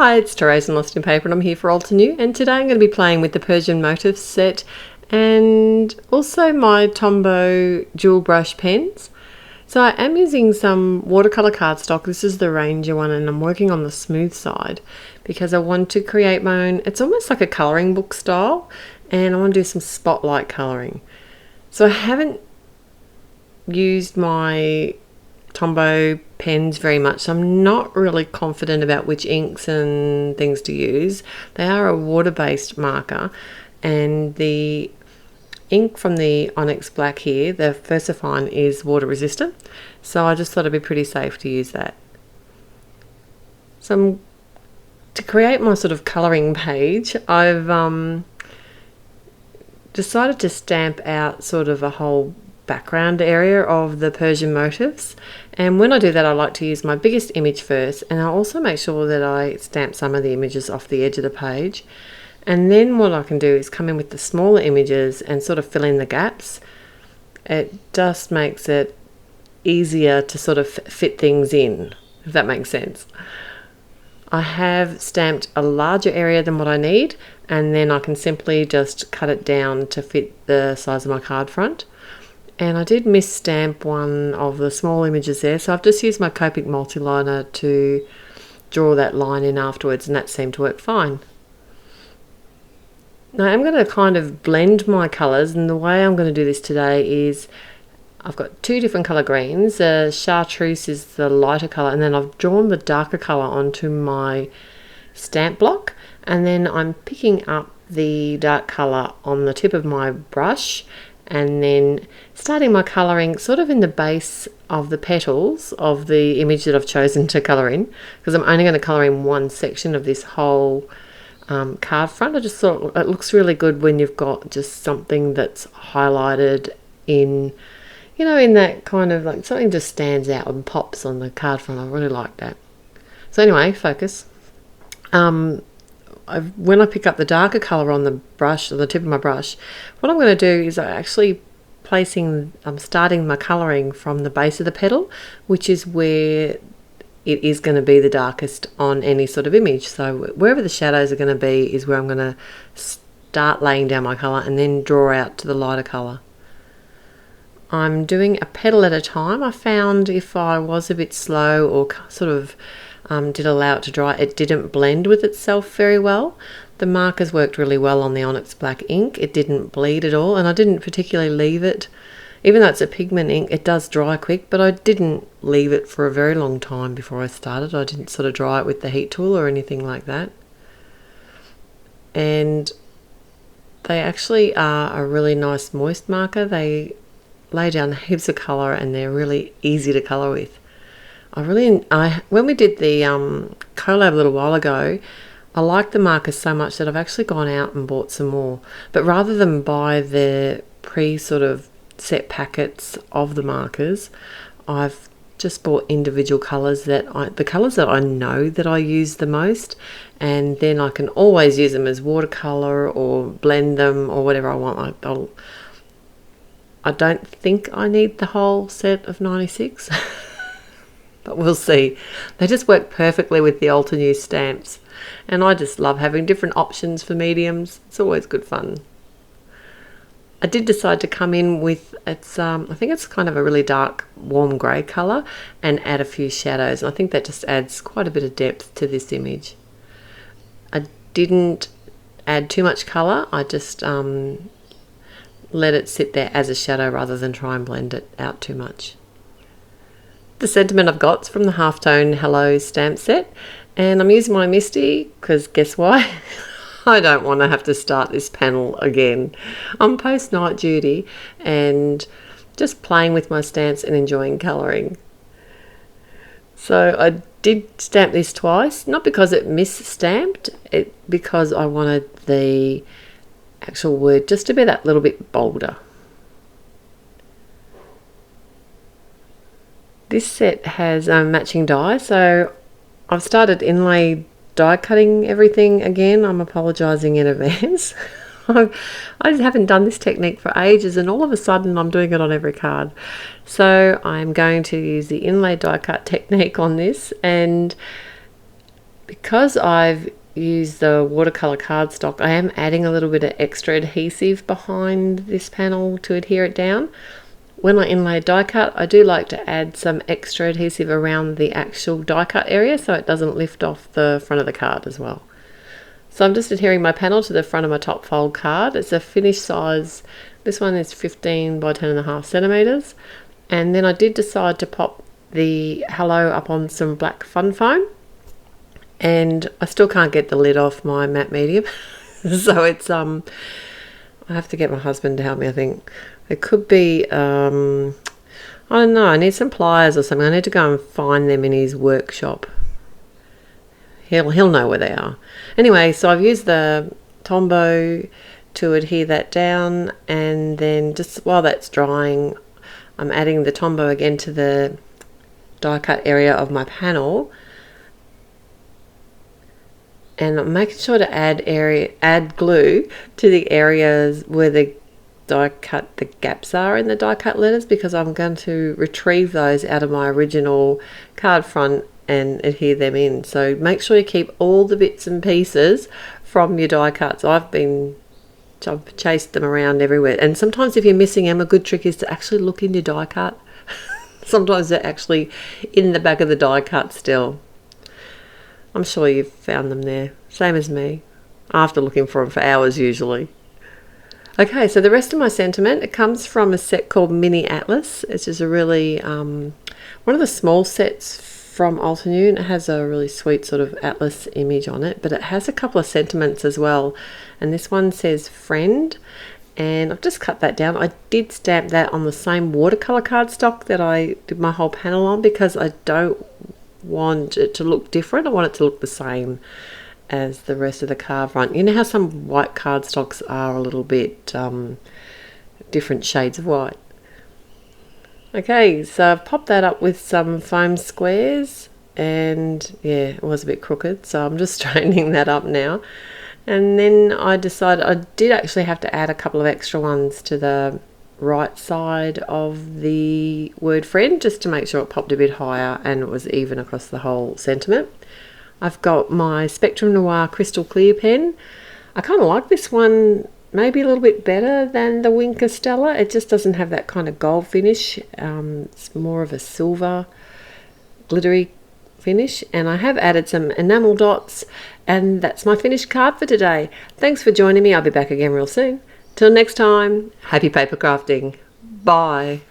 Hi, it's Therese and Lostinpaper and I'm here for Altenew, and today I'm going to be playing with the Persian motif set and also my Tombow dual brush pens. So I am using some watercolour cardstock. This is the Ranger one and I'm working on the smooth side because I want to create my own, it's almost like a colouring book style, and I want to do some spotlight colouring. So I haven't used my Tombow pens very much, so I'm not really confident about which inks and things to use. They are a water-based marker, and the ink from the Onyx Black here, the Versifine, is water resistant, so I just thought it'd be pretty safe to use that. So to create my sort of colouring page, I've decided to stamp out sort of a whole background area of the Persian motifs, and when I do that I like to use my biggest image first, and I also make sure that I stamp some of the images off the edge of the page, and then what I can do is come in with the smaller images and sort of fill in the gaps. It just makes it easier to sort of fit things in, if that makes sense. I have stamped a larger area than what I need, and then I can simply just cut it down to fit the size of my card front. And I did misstamp one of the small images there, so I've just used my Copic multi-liner to draw that line in afterwards, and that seemed to work fine. Now I'm going to kind of blend my colours, and the way I'm going to do this today is I've got two different colour greens. Chartreuse is the lighter colour, and then I've drawn the darker colour onto my stamp block, and then I'm picking up the dark colour on the tip of my brush, and then starting my colouring sort of in the base of the petals of the image that I've chosen to colour in, because I'm only going to colour in one section of this whole card front. I just thought it looks really good when you've got just something that's highlighted in, you know, in that kind of like something just stands out and pops on the card front. I really like that. So anyway, focus. When I pick up the darker colour on the brush, or the tip of my brush, what I'm going to do is I'm starting my colouring from the base of the petal, which is where it is going to be the darkest on any sort of image. So wherever the shadows are going to be is where I'm going to start laying down my colour and then draw out to the lighter colour. I'm doing a petal at a time. I found if I was a bit slow or sort of did allow it to dry, it didn't blend with itself very well. The markers worked really well on the Onyx Black ink. It didn't bleed at all, and I didn't particularly leave it. Even though it's a pigment ink, it does dry quick, but I didn't leave it for a very long time before I started. I didn't sort of dry it with the heat tool or anything like that. And they actually are a really nice moist marker. They lay down heaps of colour and they're really easy to colour with. When we did the collab a little while ago, I liked the markers so much that I've actually gone out and bought some more. But rather than buy the sort of set packets of the markers, I've just bought individual colours the colours that I know that I use the most, and then I can always use them as watercolour or blend them or whatever I want. I don't think I need the whole set of 96. But we'll see. They just work perfectly with the Altenew stamps, and I just love having different options for mediums. It's always good fun. I did decide to come in with I think it's kind of a really dark warm grey colour, and add a few shadows. And I think that just adds quite a bit of depth to this image. I didn't add too much colour. I just let it sit there as a shadow rather than try and blend it out too much. The sentiment I've got is from the Halftone Hello stamp set, and I'm using my Misty because guess why? I don't want to have to start this panel again. I'm post night duty and just playing with my stamps and enjoying colouring. So I did stamp this twice, not because it misstamped, because I wanted the actual word just to be that little bit bolder. This set has matching die, so I've started inlay die cutting everything again. I'm apologising in advance. I just haven't done this technique for ages, and all of a sudden I'm doing it on every card. So I'm going to use the inlay die cut technique on this, and Because I've used the watercolor cardstock, I am adding a little bit of extra adhesive behind this panel to adhere it down. When I inlay die cut, I do like to add some extra adhesive around the actual die cut area so it doesn't lift off the front of the card as well. So I'm just adhering my panel to the front of my top fold card. It's a finished size. This one is 15 by 10.5 centimeters. And then I did decide to pop the hello up on some black fun foam. And I still can't get the lid off my matte medium. So it's I have to get my husband to help me, I think. It could be I don't know, I need some pliers or something. I need to go and find them in his workshop. He'll know where they are. Anyway, so I've used the Tombow to adhere that down, and then just while that's drying, I'm adding the Tombow again to the die cut area of my panel. And I'm making sure to add glue to the areas where the gaps are in the die cut letters, because I'm going to retrieve those out of my original card front and adhere them in. So make sure you keep all the bits and pieces from your die cuts. I've chased them around everywhere, and sometimes if you're missing them, a good trick is to actually look in your die cut. Sometimes they're actually in the back of the die cut still. I'm sure you've found them there, same as me, after looking for them for hours usually. Okay, so the rest of my sentiment, it comes from a set called Mini Atlas. It's just a really, one of the small sets from Altenew, and it has a really sweet sort of atlas image on it, but it has a couple of sentiments as well. And this one says friend, and I've just cut that down. I did stamp that on the same watercolor cardstock that I did my whole panel on, because I don't want it to look different. I want it to look the same as the rest of the card front. You know how some white cardstocks are a little bit different shades of white. Okay, so I've popped that up with some foam squares, and yeah, it was a bit crooked, so I'm just straightening that up now. And then I decided I did actually have to add a couple of extra ones to the right side of the word friend, just to make sure it popped a bit higher and it was even across the whole sentiment. I've got my Spectrum Noir Crystal Clear pen. I kind of like this one maybe a little bit better than the Winker Stella. It just doesn't have that kind of gold finish. It's more of a silver glittery finish, and I have added some enamel dots, and that's my finished card for today. Thanks for joining me. I'll be back again real soon. Till next time, happy paper crafting. Bye.